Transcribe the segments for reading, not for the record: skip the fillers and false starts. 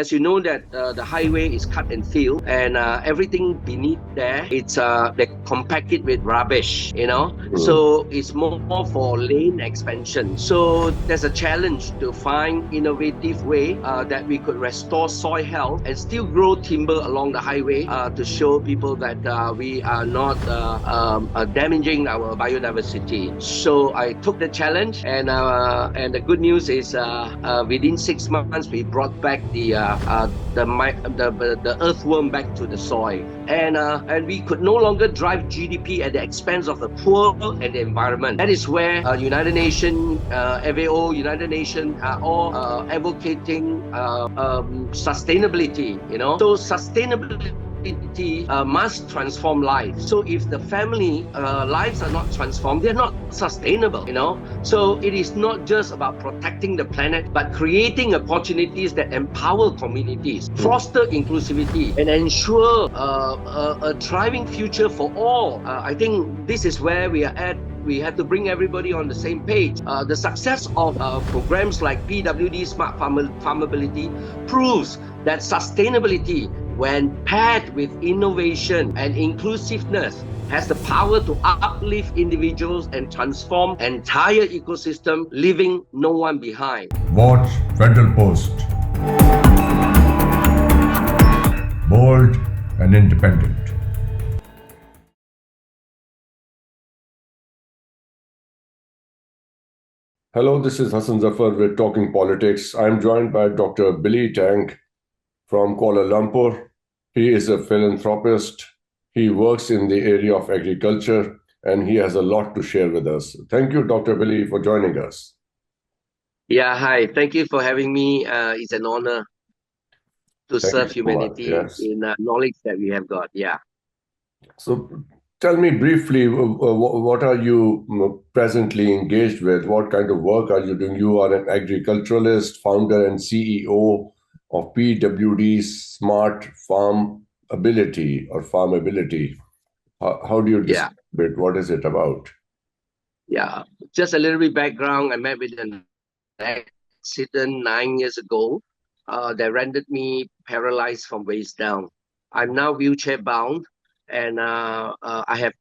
As you know that the highway is cut and fill, and everything beneath there, they compact it with rubbish, So it's more for lane expansion. So there's a challenge to find innovative way that we could restore soil health and still grow timber along the highway to show people that we are not damaging our biodiversity. So I took the challenge, and the good news is within 6 months we brought back the earthworm back to the soil, and we could no longer drive GDP at the expense of the poor and the environment. That is where United Nations, FAO, United Nations are all advocating sustainability. So sustainability must transform lives. So if the family lives are not transformed, they're not sustainable. So it is not just about protecting the planet, but creating opportunities that empower communities, foster inclusivity, and ensure a thriving future for all. I think this is where we are at. We have to bring everybody on the same page. The success of programs like PWD Smart Farmability proves that sustainability, when paired with innovation and inclusiveness, has the power to uplift individuals and transform entire ecosystem, leaving no one behind. Watch Federal Post. Bold and independent. Hello, this is Hasan Zafar with Talking Politics. I'm joined by Dr. Billy Tang from Kuala Lumpur. He is a philanthropist. He works in the area of agriculture, and he has a lot to share with us. Thank you, Dr. Billy, for joining us. Yeah, hi. Thank you for having me. It's an honor to serve humanity in knowledge that we have got. Yeah. So tell me briefly, what are you presently engaged with? What kind of work are you doing? You are an agriculturalist, founder and CEO of PWD Smart Farmability or Farmability. How do you describe it? What is it about? Yeah, just a little bit background. I met with an accident 9 years ago that rendered me paralyzed from waist down. I'm now wheelchair bound, and I have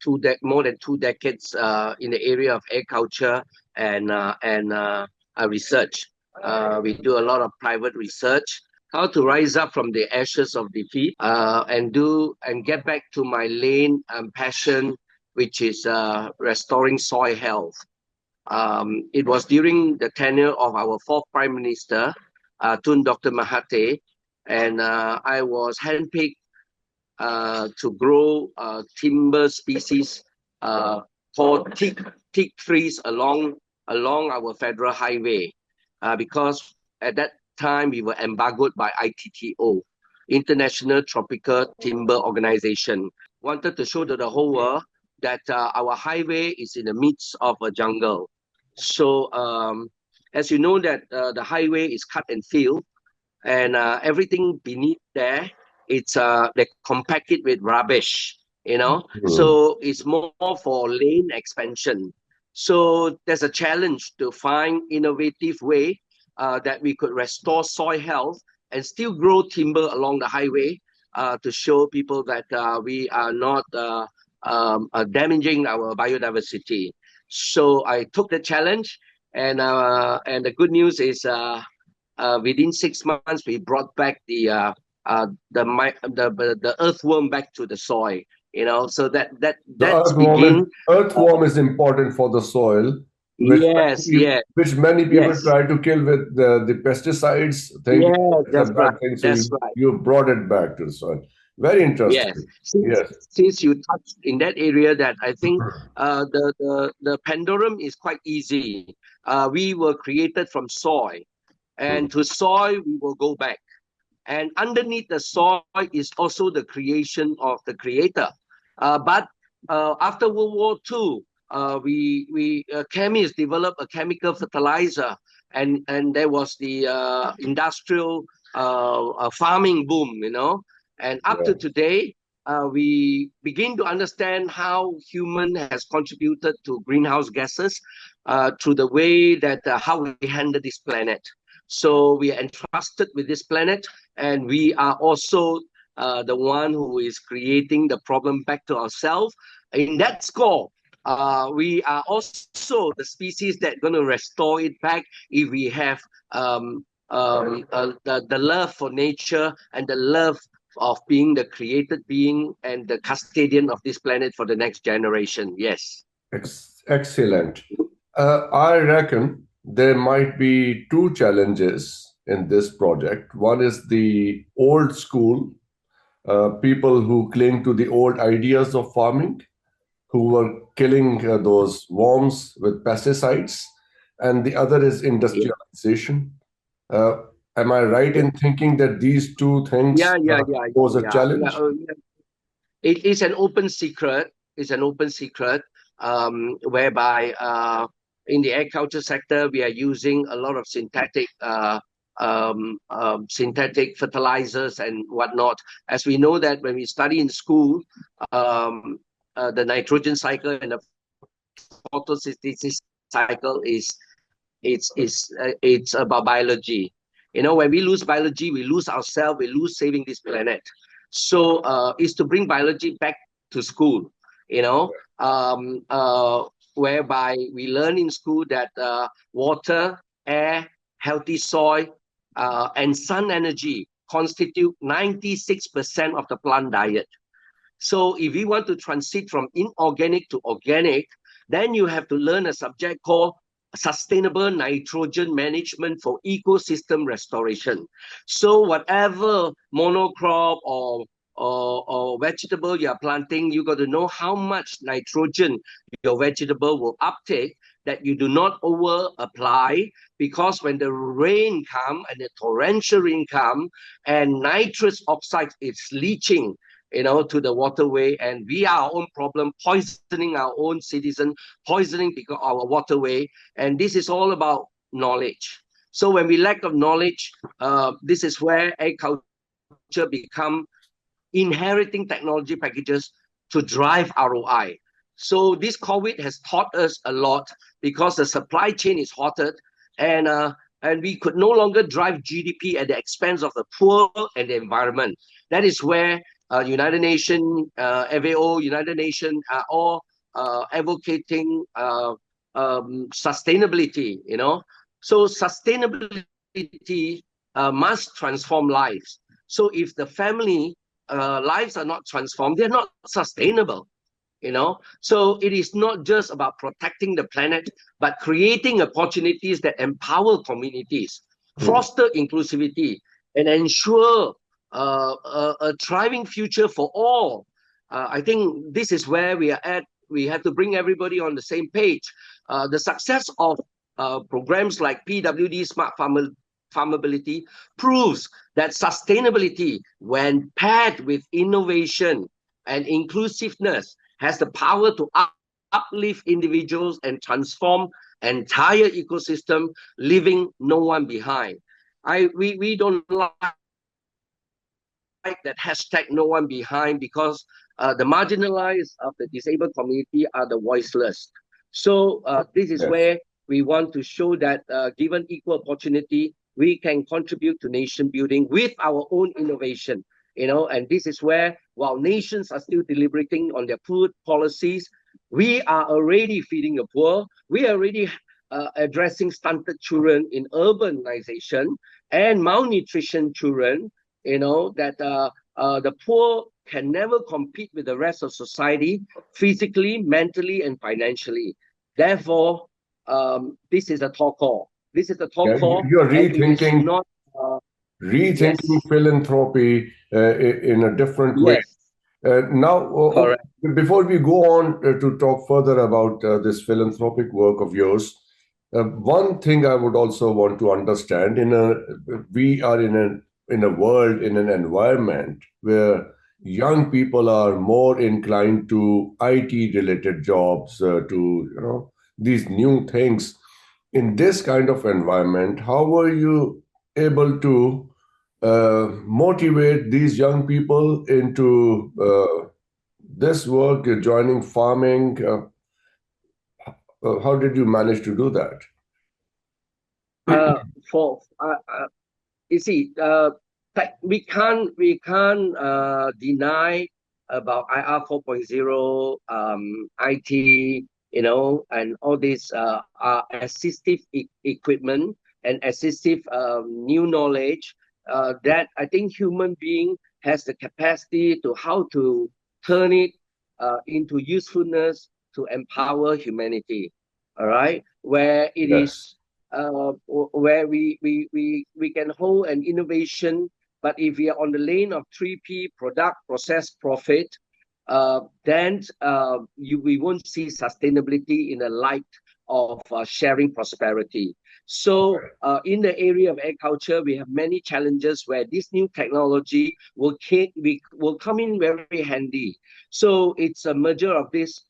more than 2 decades in the area of agriculture and research. We do a lot of private research, how to rise up from the ashes of defeat and get back to my lane and passion, which is restoring soil health. It was during the tenure of our fourth Prime Minister, Tun Dr. Mahathir, and I was handpicked to grow timber species called teak trees along our federal highway, because at that time we were embargoed by ITTO, International Tropical Timber Organization. Wanted to show to the whole world that our highway is in the midst of a jungle. So as you know that the highway is cut and fill, and everything beneath there, they compact it with rubbish, So it's more for lane expansion. So there's a challenge to find innovative way that we could restore soil health and still grow timber along the highway to show people that we are not damaging our biodiversity. So I took the challenge, and the good news is within 6 months we brought back the earthworm back to the soil. So earthworm is important for the soil. Which many people try to kill with the pesticides. That's right. So you brought it back to the soil. Very interesting. Since you touched in that area, that I think the pendulum is quite easy. We were created from soil, and to soil we will go back. And underneath the soil is also the creation of the creator. But after World War II, chemists developed a chemical fertilizer, and there was the industrial farming boom, And up to today, we begin to understand how human has contributed to greenhouse gases through the way that how we handle this planet. So we are entrusted with this planet, and we are also the one who is creating the problem back to ourselves. In that score, we are also the species that going to restore it back if we have the love for nature and the love of being the created being and the custodian of this planet for the next generation. Yes. Excellent. I reckon there might be two challenges in this project. One is the old school people who cling to the old ideas of farming, who were killing those worms with pesticides, and the other is Yeah. industrialization. Uh, am I right in thinking that these two things pose a challenge? Yeah. It is an open secret. It's an open secret whereby in the agriculture sector we are using a lot of synthetic fertilizers and whatnot. As we know that when we study in school, um, the nitrogen cycle and the photosynthesis cycle it's about biology. You know, when we lose biology, we lose ourselves, we lose saving this planet. So it's to bring biology back to school, you know, whereby we learn in school that water, air, healthy soil, and sun energy constitute 96% of the plant diet. So if we want to transit from inorganic to organic, then you have to learn a subject called sustainable nitrogen management for ecosystem restoration. So whatever monocrop or vegetable you are planting, you got to know how much nitrogen your vegetable will uptake, that you do not over apply, because when the rain come and the torrential rain come and nitrous oxide is leaching, you know, to the waterway, and we are our own problem, poisoning our own citizen, poisoning because our waterway, and this is all about knowledge. So when we lack of knowledge, this is where agriculture become inheriting technology packages to drive ROI. So this COVID has taught us a lot, because the supply chain is halted, and we could no longer drive GDP at the expense of the poor and the environment. That is where United Nations, FAO, United Nations are all advocating sustainability. You know, so sustainability must transform lives. So if the family lives are not transformed, they're not sustainable. You know, so it is not just about protecting the planet, but creating opportunities that empower communities, Hmm. foster inclusivity, and ensure a thriving future for all. I think this is where we are at. We have to bring everybody on the same page. The success of programs like PWD Smart Farmability proves that sustainability, when paired with innovation and inclusiveness, has the power to uplift individuals and transform entire ecosystem, leaving no one behind. We don't like that hashtag no one behind, because the marginalized of the disabled community are the voiceless. So this is Yes. where we want to show that given equal opportunity, we can contribute to nation building with our own innovation. You know, and this is where, while nations are still deliberating on their food policies, we are already feeding the poor. We are already addressing stunted children in urbanization and malnutrition children. You know, that the poor can never compete with the rest of society physically, mentally, and financially. Therefore, this is a talk call. This is a talk Yeah, call, you're and it is rethinking not. rethinking Yes, philanthropy in a different way. yes, Now, correct. before we go on to talk further about this philanthropic work of yours, one thing I would also want to understand: we are in a world, in an environment where young people are more inclined to IT related jobs, to these new things. In this kind of environment, how were you able to motivate these young people into this work, joining farming? How did you manage to do that? For You see, we can't deny about IR 4.0, IT, and all these are assistive equipment and assistive new knowledge that I think human being has the capacity to how to turn it into usefulness to empower humanity. All right, where it Yes. is where we can hold an innovation, but if we are on the lane of 3P, product, process, profit, then we won't see sustainability in the light of sharing prosperity. So, in the area of agriculture, we have many challenges where this new technology will come in very handy. So, it's a merger of this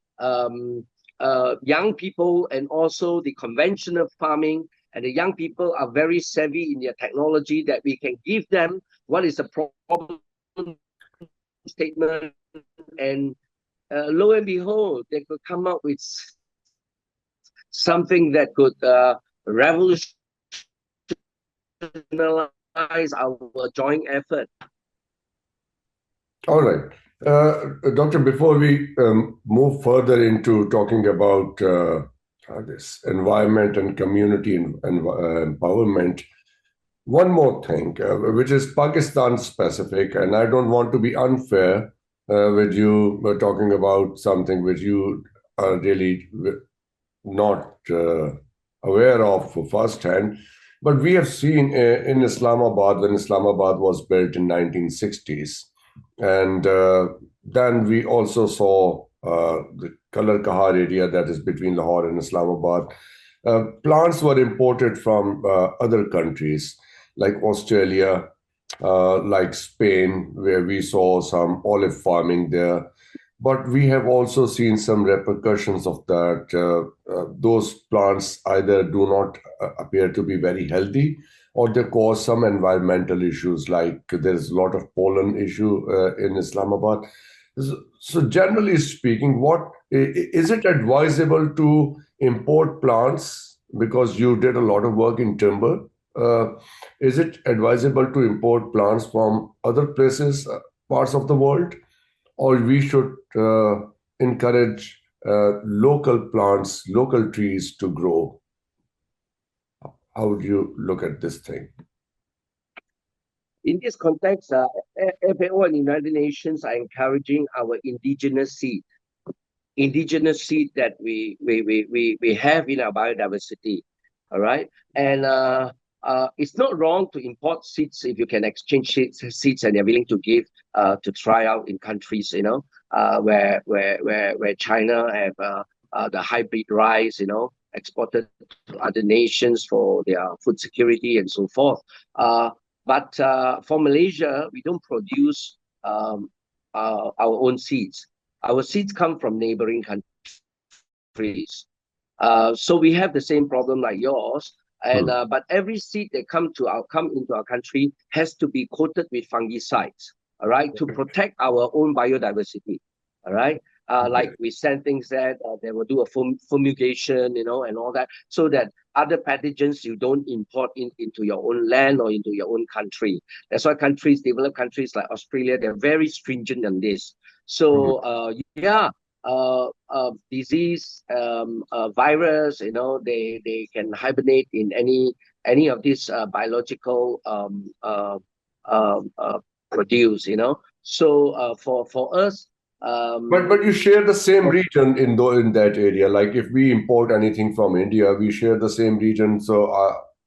young people and also the conventional farming. And the young people are very savvy in their technology that we can give them what is the problem statement, and lo and behold, they could come up with something that could revolutionize our joint effort. All right. Doctor, before we move further into talking about this environment and community empowerment, one more thing, which is Pakistan specific, and I don't want to be unfair with you talking about something which you are really not aware of firsthand. But we have seen in Islamabad, when Islamabad was built in 1960s, and then we also saw the Kalar Kahar area that is between Lahore and Islamabad. Plants were imported from other countries like Australia, like Spain, where we saw some olive farming there. But we have also seen some repercussions of that. Those plants either do not appear to be very healthy, or they cause some environmental issues, like there's a lot of pollen issue in Islamabad. So generally speaking, is it advisable to import plants, because you did a lot of work in timber? Uh, is it advisable to import plants from other places, parts of the world, or we should encourage local plants, local trees to grow? How would you look at this thing? In this context, FAO and United Nations are encouraging our indigenous seed that we have in our biodiversity. All right. And it's not wrong to import seeds if you can exchange seeds and they're willing to give to try out in countries, where China have the hybrid rice, exported to other nations for their food security and so forth. But for Malaysia, we don't produce our own seeds. Our seeds come from neighboring countries. So we have the same problem like yours. And Hmm. but every seed that come into our country has to be coated with fungicides, all right, to protect our own biodiversity, all right. Okay. Like we send things that they will do a fumigation, and all that, so that other pathogens you don't import into your own land or into your own country. That's why developed countries like Australia, they're very stringent on this. Mhm. So yeah, disease, virus, they can hibernate in any of these biological produce, So for us, But you share the same for, region in that area. Like if we import anything from India, we share the same region. So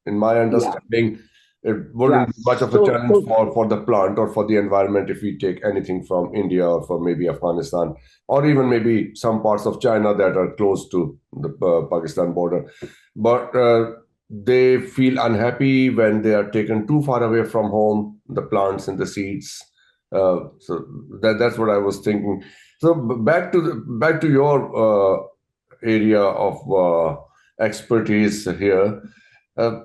in my yeah, understanding, it yeah. wouldn't be much of a So challenge so for the plant or for the environment if we take anything from India or for maybe Afghanistan or even maybe some parts of China that are close to the Pakistan border. But they feel unhappy when they are taken too far away from home, the plants and the seeds. So that's what I was thinking. So back to your area of expertise here, uh,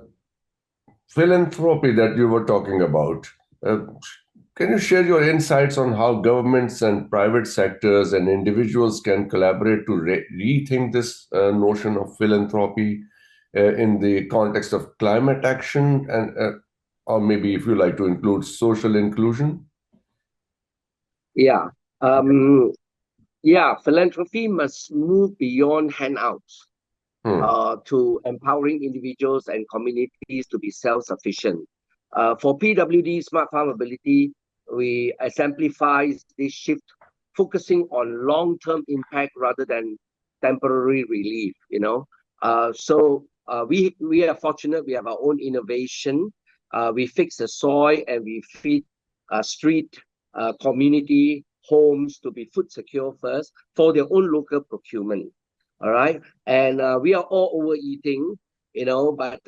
philanthropy that you were talking about. Uh, can you share your insights on how governments and private sectors and individuals can collaborate to rethink this notion of philanthropy in the context of climate action? And or maybe if you like to include social inclusion? Yeah. Um, yeah, philanthropy must move beyond handouts Hmm. to empowering individuals and communities to be self-sufficient. For PWD Smart Farmability, we exemplify this shift, focusing on long-term impact rather than temporary relief. We are fortunate. We have our own innovation. We fix the soil and we feed street, community, homes to be food secure first for their own local procurement. All right, and we are all overeating, but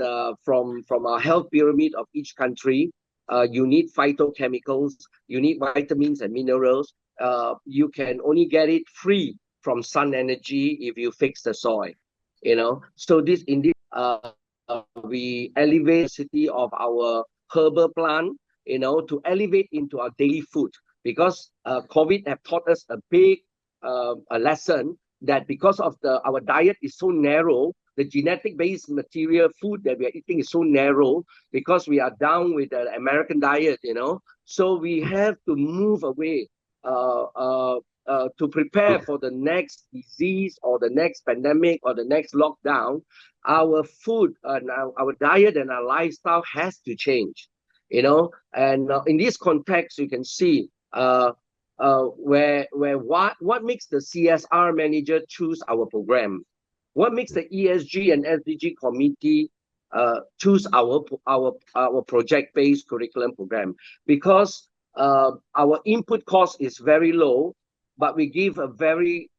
from our health pyramid of each country, you need phytochemicals, you need vitamins and minerals. You can only get it free from sun energy if you fix the soil. So this indeed, we elevate the city of our herbal plant, to elevate into our daily food, because COVID have taught us a big a lesson, that because of our diet is so narrow, the genetic based material food that we are eating is so narrow, because we are down with the American diet. So we have to move away, uh, uh, to prepare for the next disease or the next pandemic or the next lockdown. Our food and our diet and our lifestyle has to change. And in this context, you can see, where what makes the CSR manager choose our program? What makes the ESG and SDG committee choose our project-based curriculum program? Because our input cost is very low, but we give a very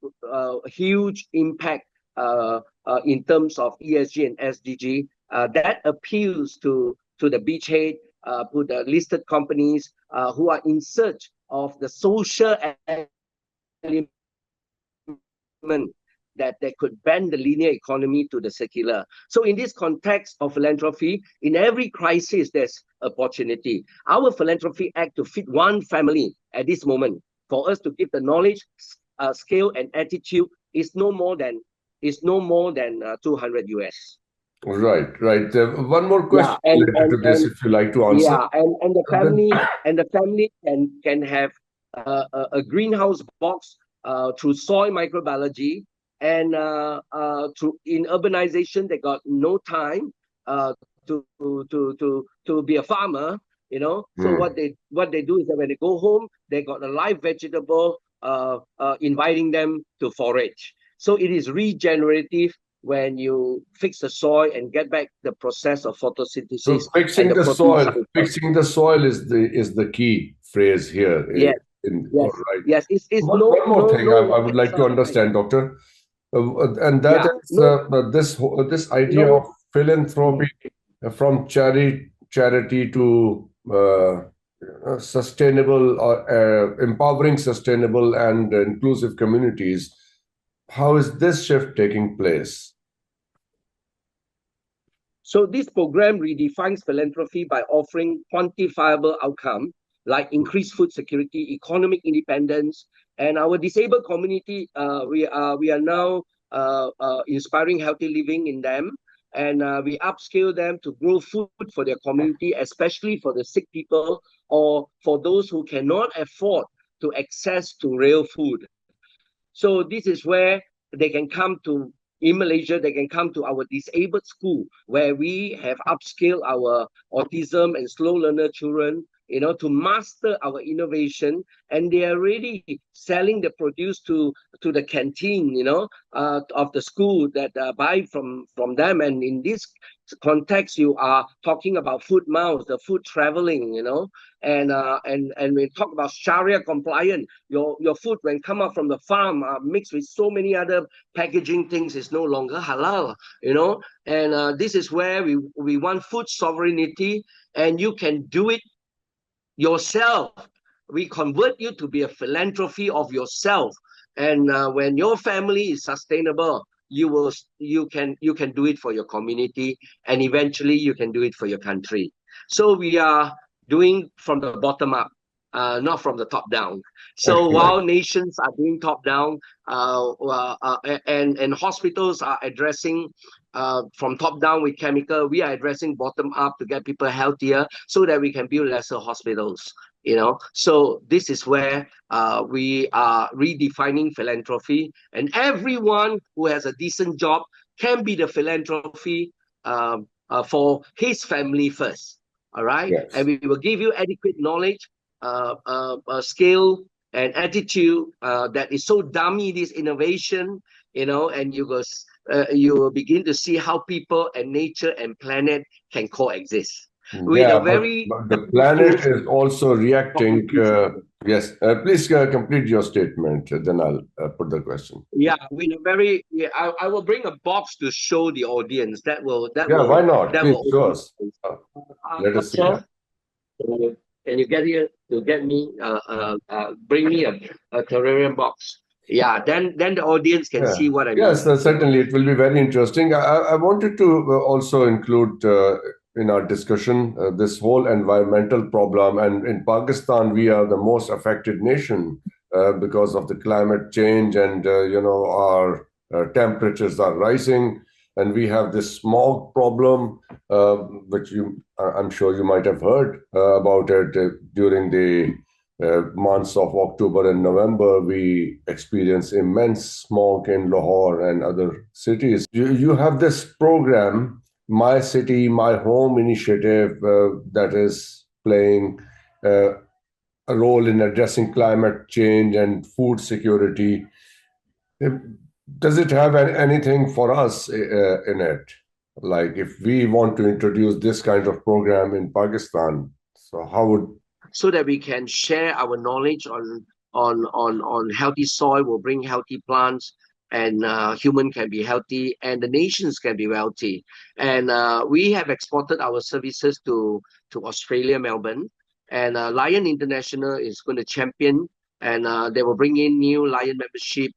huge impact in terms of ESG and SDG. That appeals to the beachhead, to the listed companies who are in search of the social element that they could bend the linear economy to the secular. So in this context of philanthropy, in every crisis, there's opportunity. Our philanthropy act to feed one family at this moment. For us to give the knowledge, skill, and attitude is no more than 200 US. Right, right. One more Yeah, question related to this, if you like to answer. yeah, and the And then, family can have a greenhouse box through soil microbiology, and through in urbanization they got no time to be a farmer. So hmm. what they do is that when they go home, they got a live vegetable inviting them to forage. So it is regenerative when you fix the soil and get back the process of photosynthesis So and the protein cycle. fixing the soil is the key phrase here. Yes, All yes, right. yes. It's One more thing no I would rocket like to science. understand, Doctor, and that Yeah, is this idea of no. philanthropy, Mm. from charity to sustainable or empowering sustainable and inclusive communities. How is this shift taking place? So this program redefines philanthropy by offering quantifiable outcome like increased food security, economic independence, and our disabled community. We are now inspiring healthy living in them, and we upskill them to grow food for their community, especially for the sick people or for those who cannot afford to access to real food. So this is where they can come to, in Malaysia, they can come to our disabled school where we have upskilled our autism and slow learner children, to master our innovation, and they are already selling the produce to the canteen, of the school that buy from them. And in this context, you are talking about food miles, the food traveling, and we talk about Sharia compliant. Your food when come out from the farm mixed with so many other packaging things is no longer halal. And this is where we want food sovereignty, and you can do it yourself. We convert you to be a philanthropy of yourself, and when your family is sustainable, you can do it for your community, and eventually you can do it for your country. So we are doing from the bottom up, not from the top down. So Excellent. while nations are doing top down, and hospitals are addressing from top down with chemical. We are addressing bottom up to get people healthier so that we can build lesser hospitals. So this is where we are redefining philanthropy, and everyone who has a decent job can be the philanthropy for his family first. All right, and Yes. we will give you adequate knowledge, skill, and attitude that is so dummy. This innovation, and you will begin to see how people and nature and planet can coexist with a Yeah, very but the planet appreciative is also reacting. communication. Yes, please complete your statement, then I'll put the question. Yeah, with a very yeah, I will bring a box to show the audience. That will that Yeah, why will not? that Please will show open us. your eyes. Uh, Let us see Sir, that. can you get here to get me bring me a terrarium box? Yeah, then the audience can Yeah. see what I Yes, mean. certainly. It will be very interesting. I wanted to also include in our discussion this whole environmental problem. And in Pakistan, we are the most affected nation because of the climate change, and our temperatures are rising, and we have this smog problem, which I'm sure you might have heard about it during the months of October and November. We experience immense smog in Lahore and other cities. You have this program, My City, My Home initiative, that is playing uh, a role in addressing climate change and food security. Uh, Does it have anything for us in it? Like if we want to introduce this kind of program in Pakistan, so how would? So that we can share our knowledge on healthy soil will bring healthy plants, and human can be healthy and the nations can be wealthy. And we have exported our services to Australia, Melbourne, and Lion International is going to champion, and they will bring in new Lion membership,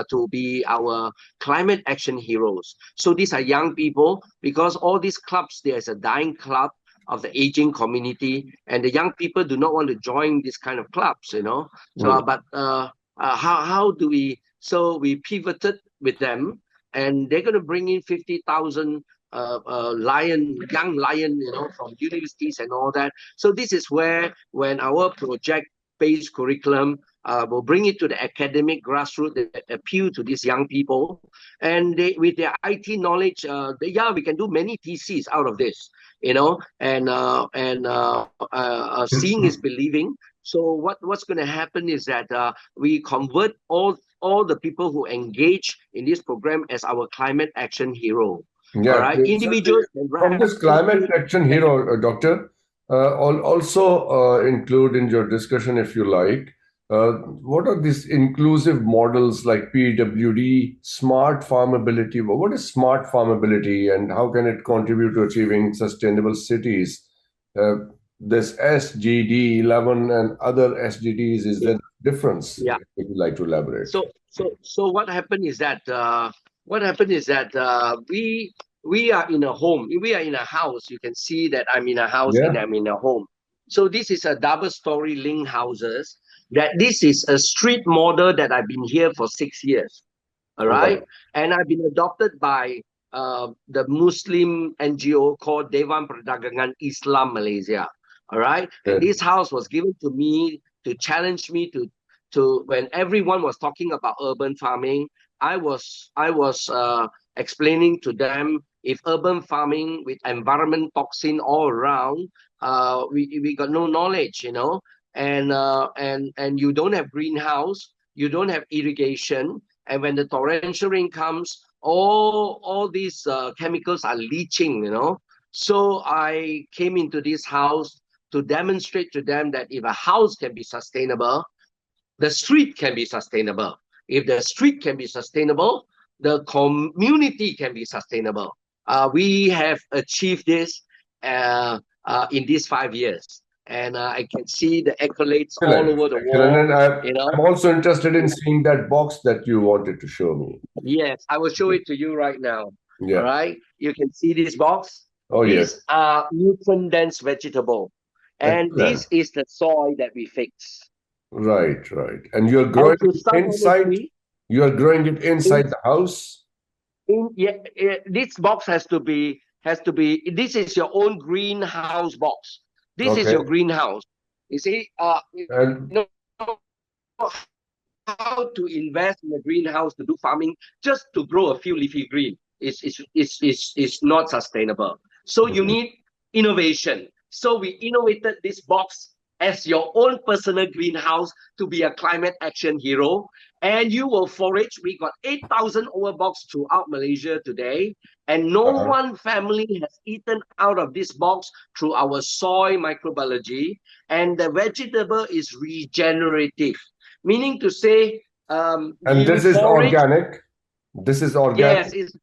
to be our climate action heroes. So these are young people, because all these clubs, there's a dying club of the aging community, and the young people do not want to join this kind of clubs. So, Hmm. how do we? So we pivoted with them, and they're going to bring in 50,000 young lion, from universities and all that. So this is where, when our project-based curriculum will bring it to the academic grassroots that appeal to these young people, and they, with their IT knowledge, yeah, we can do many theses out of this, seeing is believing. So what's going to happen is that we convert all the people who engage in this program as our climate action hero. All Yeah, right, so individuals can from write this climate anything. action hero, Doctor, also include in your discussion, if you like, what are these inclusive models like PWD, smart farmability? What is smart farmability, and how can it contribute to achieving sustainable cities? Uh, this SGD 11 and other SDGs, is there a difference? Yeah. If you'd like to elaborate. So what happened is that we are in a home. We are in a house. You can see that I'm in a house and Yeah. I'm in a home. So this is a double-story link houses. That this is a street model that I've been here for 6 years. All All right. right, and I've been adopted by the Muslim NGO called Dewan Perdagangan Islam Malaysia. All right, and Good. this house was given to me to challenge me to when everyone was talking about urban farming. I was explaining to them, if urban farming with environment toxin all around, we got no knowledge, and you don't have greenhouse, you don't have irrigation, and when the torrential rain comes, all these chemicals are leaching. So I came into this house to demonstrate to them that if a house can be sustainable, the street can be sustainable. If the street can be sustainable, the community can be sustainable. We have achieved this in these 5 years, and I can see the accolades all Excellent. over the Excellent. wall. And You know, I'm also interested in seeing that box that you wanted to show me. Yes, I will show it to you right now. All Yeah. right, you can see this box. Oh, yes. These are nutrient-dense vegetable, and Excellent. this is the soil that we fix. Right, right. And you're growing And to it sum inside, honestly, you're growing it inside in the house? This box has to be. This is your own greenhouse box. This is Okay. your greenhouse. You see, And you know how to invest in a greenhouse to do farming just to grow a few leafy green is not sustainable. So you Mhm. need innovation. So we innovated this box as your own personal greenhouse to be a climate action hero. And you will forage. We got 8,000 over box throughout Malaysia today. And no Uh-huh. one family has eaten out of this box through our soil microbiology. And the vegetable is regenerative, meaning to say, And you this is forage. organic. This is organic. Yes, it's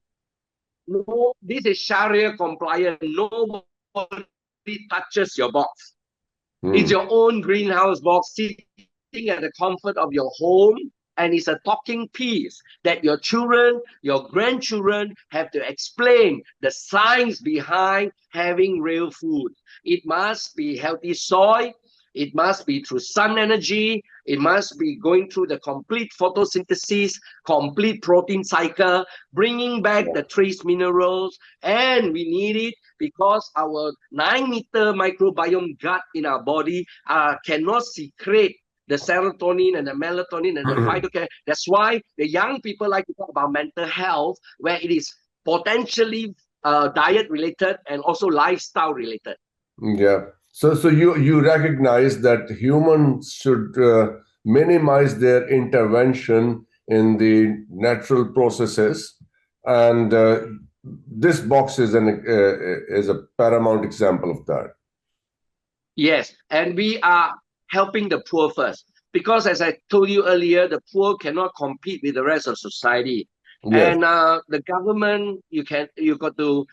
no. This is Sharia compliant. Nobody touches your box. It's Hmm. your own greenhouse box sitting at the comfort of your home. And it's a talking piece that your children, your grandchildren have to explain the science behind having real food. It must be healthy soil. It must be through sun energy. It must be going through the complete photosynthesis, complete protein cycle, bringing back the trace minerals. And we need it because our 9-meter microbiome gut in our body cannot secrete the serotonin and the melatonin and the phytochemicals. That's why the young people like to talk about mental health, where it is potentially diet related and also lifestyle related. Yeah. So you recognize that humans should minimize their intervention in the natural processes, and this box is a paramount example of that. Yes, and we are helping the poor first because, as I told you earlier, the poor cannot compete with the rest of society. Yes. And the government, you got to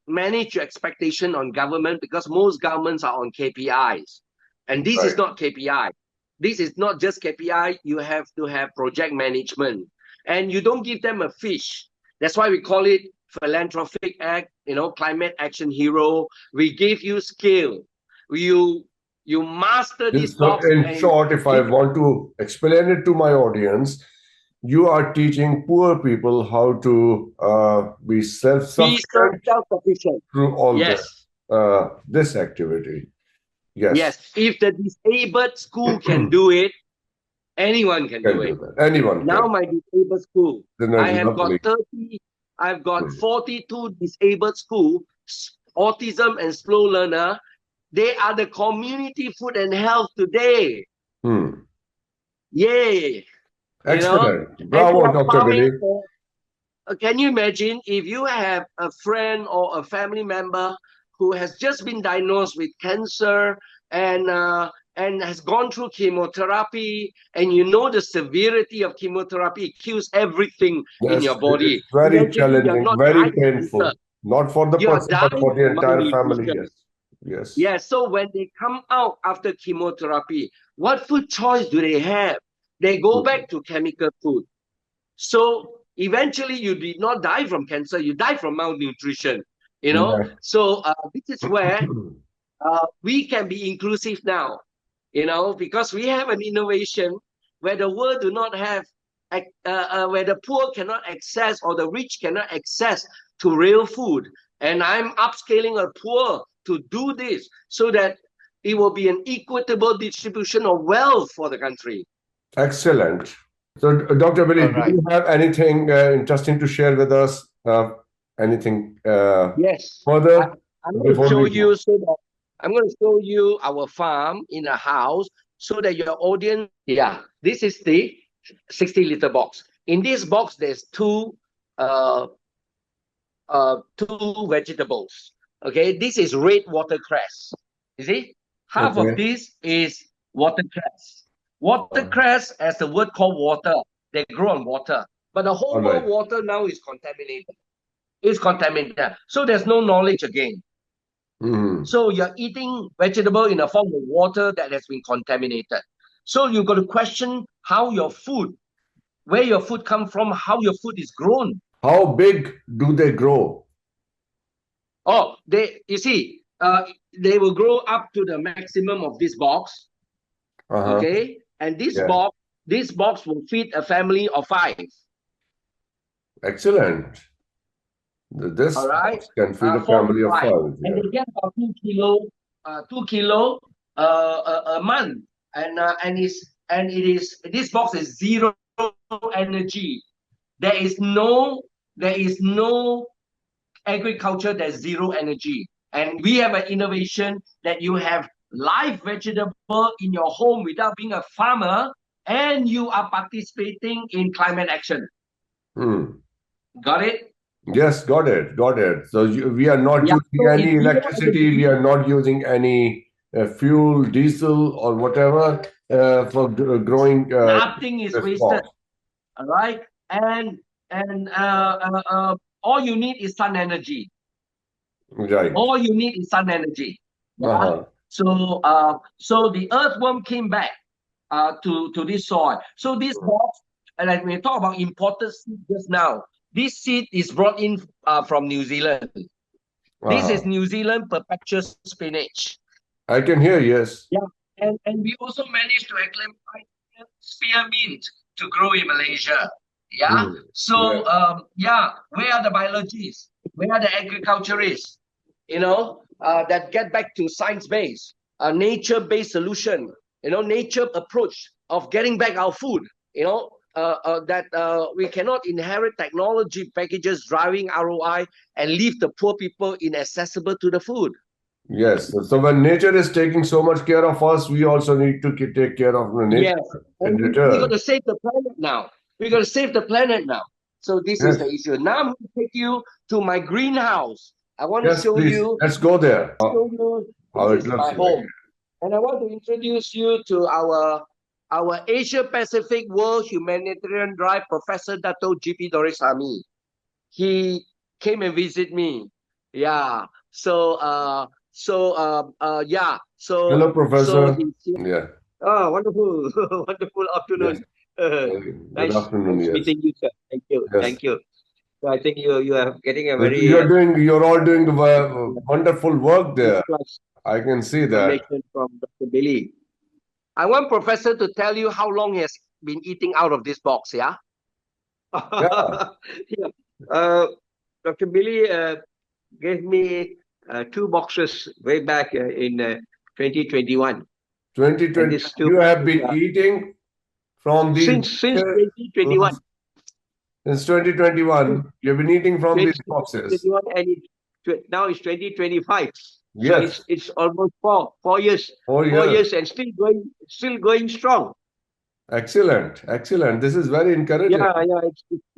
manage your expectation on government because most governments are on KPIs, and this is Right. not KPI. This is not just KPI. You have to have project management, and you don't give them a fish. That's why we call it philanthropic act. Climate action hero. We give you skill. You master this So, box in and short, if I it want to explain it to my audience, you are teaching poor people how to be be self-sufficient self-sufficient. through all Yes, this activity. Yes, yes. If the disabled school can can do it, anyone can do it. do that. Anyone Now can. my disabled school, Then I that's have got lovely. 30, I've got 42 disabled school, autism and slow learner. They are the community food and health today. Hmm. Yay! you know, Excellent. and they Bravo, are Dr. farming Billy. for. Can you imagine if you have a friend or a family member who has just been diagnosed with cancer and has gone through chemotherapy, and you know the severity of chemotherapy, it kills everything in Yes, your it's body. very Eventually, you're challenging, not very dying of cancer, painful. Not for the you're person, but dying for the from entire family. malnutrition. Yes. Yes. Yeah, so when they come out after chemotherapy, what food choice do they have? They go Hmm. back to chemical food. So eventually, you did not die from cancer, you die from malnutrition. Yeah. So this is where we can be inclusive now, because we have an innovation where the world do not have, where the poor cannot access or the rich cannot access to real food. And I'm upscaling a poor to do this so that it will be an equitable distribution of wealth for the country. Excellent. So, Dr. Billy, All do right. you have anything interesting to share with us? Anything Yes. I, further I'm going to before show we you go? so that I'm going to show you our farm in a house so that your audience, yeah, this is the 60-liter box. In this box, there's uh, two vegetables. Okay, this is red watercress. You see, half of Okay. this is watercress. Uh, Watercress, as the word called water, they grow on water. But the all whole right. world water now is contaminated. It's contaminated. So there's no knowledge again. Mhm. So you're eating vegetable in a form of water that has been contaminated. So you've got to question how your food, where your food come from, how your food is grown. How big do they grow? Oh, you see, they will grow up to the maximum of this box, Uh-huh. okay? And Yeah. this box will feed a family of 5. Excellent. All This right, can feed a 4 to family of 5, five. and Yeah. they get about 2 kilo, 2 kilo a month, and it is this box is zero energy. There is no agriculture that's zero energy, and we have an innovation that you have live vegetable in your home without being a farmer, and you are participating in climate action. Hmm. Got it? Yes, got it, got it. So we are not Yeah. using So any it's zero electricity, we energy. are not using any fuel, diesel, or whatever for growing Nothing is this wasted. crops. All right, and all you need is sun energy. Right. All you need is sun energy. Yeah. Uh-huh. So the earthworm came back to this soil. So this box, like we talk about imported seed just now, this seed is brought in from New Zealand. This is Uh-huh. New Zealand perpetual spinach. I can hear, yes. Yeah, and we also managed to acclimatize spearmint to grow in Malaysia. Yeah. Hmm. So Yes. yeah, where are the biologists? Where are the agriculturists? That get back to science-based, nature-based solution. Nature approach of getting back our food. That we cannot inherit technology packages driving ROI and leave the poor people inaccessible to the food. Yes. So when nature is taking so much care of us, we also need to take care of the nature Yes, in and we got return. to save the planet now. We got to save the planet now. So this is the Yes. issue. Now I'm going to take you to my greenhouse. I want to Yes, show please. you. Let's go there. Show you. How This it is looks my like. home, and I want to introduce you to our Asia Pacific World Humanitarian Drive Professor Dato GP Dorisami. He came and visit me. Yeah. Yeah. Hello, So Professor. he's here. Yeah. Oh, wonderful, wonderful Yes. afternoon. Good Nice, afternoon. nice Yes. meeting you, sir. Thank you, Yes. thank you. So I think you are getting a So very you're all doing wonderful work there. plus I can see that. information from Dr. Billy. I want Professor to tell you how long he has been eating out of this box. Yeah. Yeah. Yeah. Dr. Billy gave me 2 boxes way back in 2021, and 2020. these two You have boxes been are eating from these since uh, 2021. since 2021. You've been eating from these boxes. 2021, and now it's 2025. So Yes. it's almost four years, Oh, four yes. years, and still going strong. Excellent. Excellent. This is very encouraging. Yeah,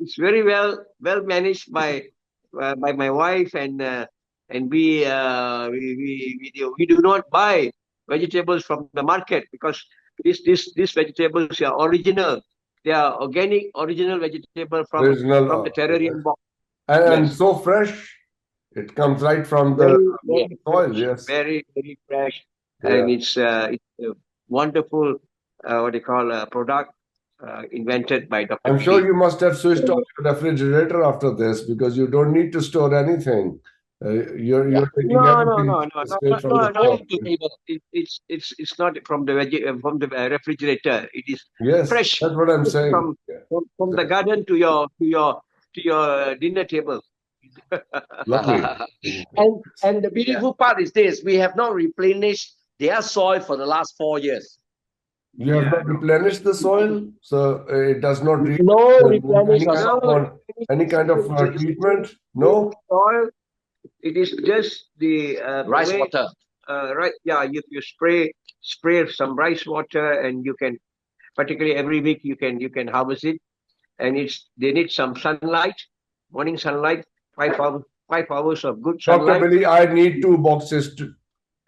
it's very well managed by my wife, and we do not buy vegetables from the market, because these vegetables are original. They are organic, original vegetable Original. from the terrarium box. And Yes. so fresh. It comes right from the Very, very soil. fresh, Yes. very, very fresh, Yeah. and it's a wonderful, what they call a product invented by Dr. I'm sure Billy. you must have switched off So, your refrigerator after this because you don't need to store anything. yeah. You're taking No, no, everything no, no, no, straight no, from the no, soil. nothing to table. It's not from the refrigerator. It is Yes, fresh, that's what I'm fresh saying. from Yeah. from the garden to your dinner table. Lovely. And the beautiful part is this: we have not replenished their soil for the last 4 years. You have not replenished the soil, so it does not need No any replenish or kind no. of any kind of It's treatment. just No. soil. It is just the Rice way. water. Right, yeah. You spray some rice water, and you can, particularly every week, you can harvest it, and they need some sunlight, morning sunlight, 5 hours of good Dr. sunlight. Billy, I need 2 boxes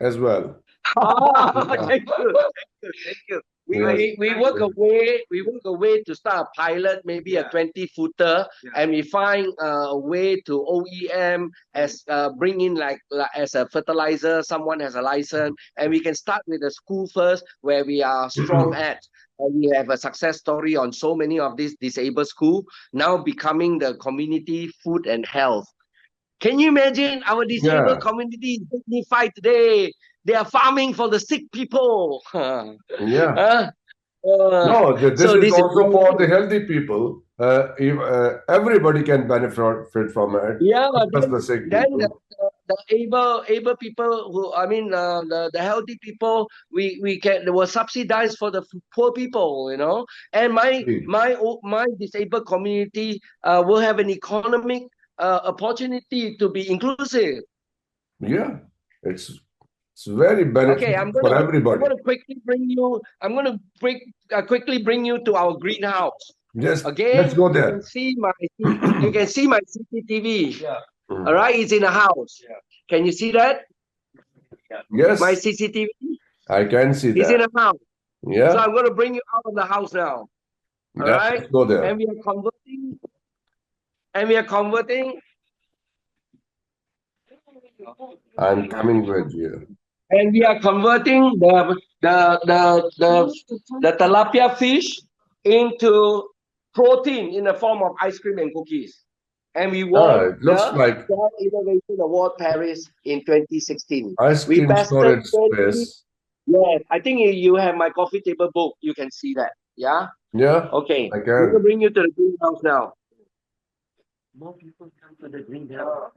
as well. Thank you, thank you. We, Yes. we, we work away. We work away to start a pilot, maybe a 20-footer, and we find a way to OEM as bring in like as a fertilizer. Someone has a license, and we can start with the school first, where we are strong at. And we have a success story on so many of these disabled school now becoming the community food and health. Can you imagine our disabled Yeah. community is dignified today? They are farming for the sick people. Yeah. Huh? No, this So is this is also very for the good. healthy people. everybody can benefit from it. Yeah, Not just then the sick then the, people. the able people who, I mean, the healthy people, we can, they were subsidized for the poor people, you know. And my disabled community will have an economic opportunity to be inclusive. Yeah, it's it's very Okay, beneficial for I'm everybody. gonna quickly bring you. I'm gonna quickly bring you to our greenhouse. Yes, let's Again, go you can there. see my you can see my CCTV. Yeah. All Mm. right, it's in a house. Yeah. Can you see that? Yeah. My Yes, CCTV I can see is in that. a house. So Yeah, I'm gonna bring you out of the house now. All yeah, right, let's go there. and we are converting, and we are converting, I'm coming with you. and we are converting the tilapia fish into protein in the form of ice cream and cookies. And we Ah, won it looks the like Shell Innovation Award Paris in 2016. ice We cream tested storage 20. space. Yes, I think you have my coffee table book. You can see that. Yeah. Yeah, Okay. I I'm gonna can. bring you to the greenhouse now. More people come to the greenhouse.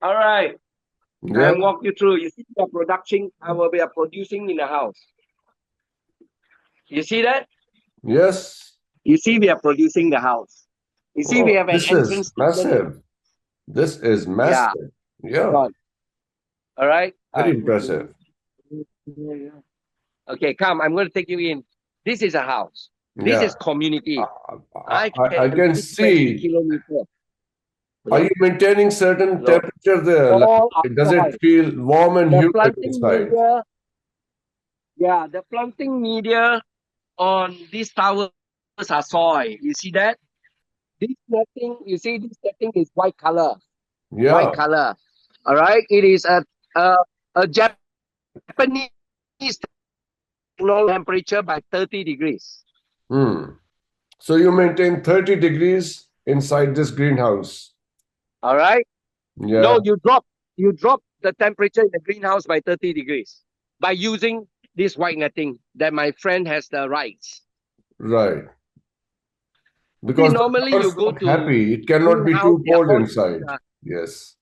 All right. Yeah, I'm walk you through. You see the production. We are producing in the house. You see that? yes. You see we are producing the house. You see we Oh, have an this is entrance to the. massive. This is Yeah. massive. Yeah, Got. All right. very impressive. Okay, come. I'm going to take you in. This is a house. This Yeah, is community. I I can can see 20 see. kilometers. Are you Look, maintaining certain look. temperature there? Like, All does it outside. feel warm and The humid planting inside? media. Yeah, the planting media on these towers are soil. You see that? This netting, you see, this netting is white color. White Yeah. color. All right. It is a, a Japanese technology temperature by 30 degrees. Hmm. So you maintain 30 degrees inside this greenhouse. All right. Yeah, No, you drop the temperature in the greenhouse by 30 degrees by using this white netting that my friend has the rights. right. See, Because the normally you flowers go look to happy. It cannot be greenhouse, too cold inside. Yes.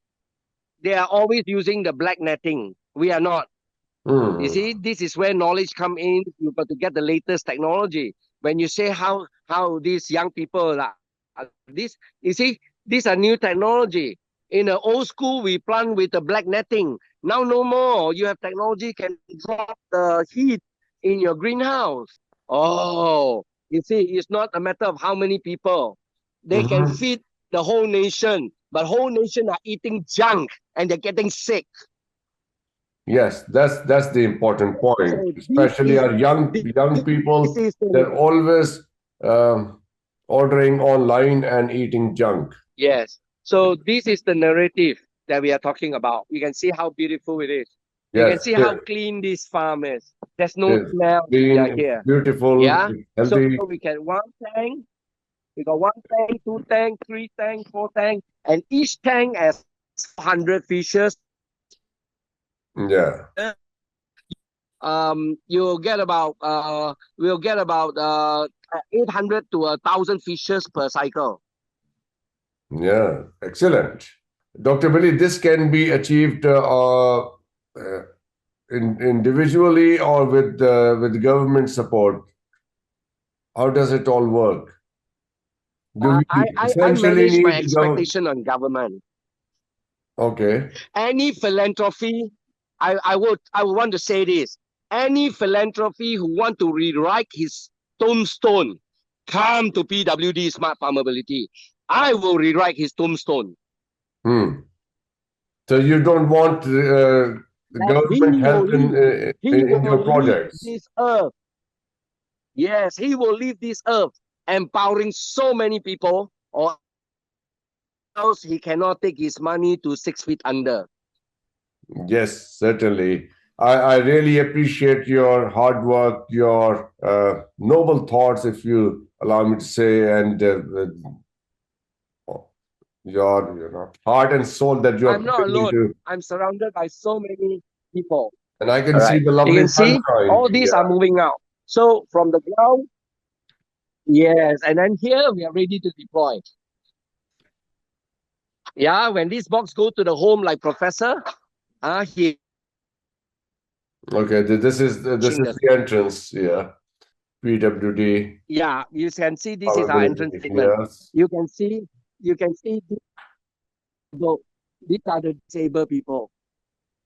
they are always using the black netting. We are not. You Hmm. see, this is where knowledge come in. You got to get the latest technology. When you say how these young people are this, you see, these are new technology. In the old school, we plant with the black netting. Now no more. You have technology can drop the heat in your greenhouse. Oh, you see, it's not a matter of how many people. They can Mhm. feed the whole nation, but whole nation are eating junk and they're getting sick. Yes, that's the important point. So Especially our young this people, is the they're always um, ordering online and eating junk. yes. So this is the narrative that we are talking about. You can see how beautiful it is. You can Yes, see how clean this farm is. There's it no is smell clean, yeah, it's here. beautiful, Yeah. it's So healthy. we can one tank. We got one tank, two tank, three tank, four tank, and each tank has 400 fishes per Yeah. year. You'll get about we'll get about 800 to 1,000 fishes per cycle. Yeah, excellent. Dr. Billy, this can be achieved individually or with government support. How does it all work? Do we I essentially manage my need government? expectation on government. Okay. Any philanthropy, I would want to say this. Any philanthropy who want to rewrite his tombstone, come to PWD Smart Farmability. I will rewrite his tombstone. Hmm. So you don't want the That government help he in will your leave projects? this earth. Yes, he will leave this earth, empowering so many people, or else he cannot take his money to 6 feet under. Yes, certainly. I really appreciate your hard work, your noble thoughts, if you allow me to say, and your heart and soul that you are I'm not putting alone. into. I'm surrounded by so many people. And I can All see right. the You lovely can see sunshine all these are here. moving out. So from the ground, yes, and then here we are ready to deploy. Yeah, when this box go to the home, like Professor, he Okay, this watching is the. the entrance. Yeah, PWD Yeah, you can see this is our entrance Farmability. statement. Yes. You can see, you can see these are the disabled people.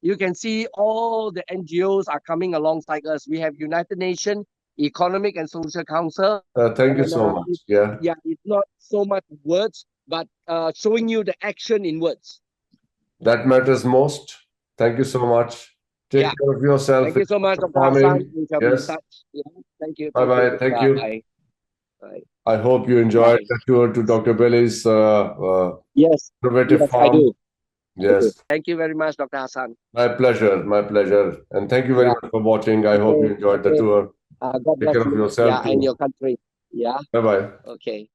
You can see all the NGOs are coming alongside us. We have United Nations Economic and Social Council, Thank you and so much. Yeah, yeah, it's not so much words, but showing you the action in words. that matters most. Thank you so much. Take Yeah, care of yourself. thank you so much, Enjoy Dr. Hassan. farming. We shall be in Yes. touch. Yeah, thank you, Bye thank you. bye. Thank you. Bye. Bye. I hope you enjoyed Bye. the tour to Dr. Billy's Yes, innovative yes, I farm. do. I do. Yes. Thank you very much, Dr. Hassan. My pleasure. My pleasure. And thank you very Yeah. much for watching. I hope Okay. you enjoyed the Okay. tour. God Take care bless of you. yourself Yeah, and too. your country. Yeah. Bye bye. Okay.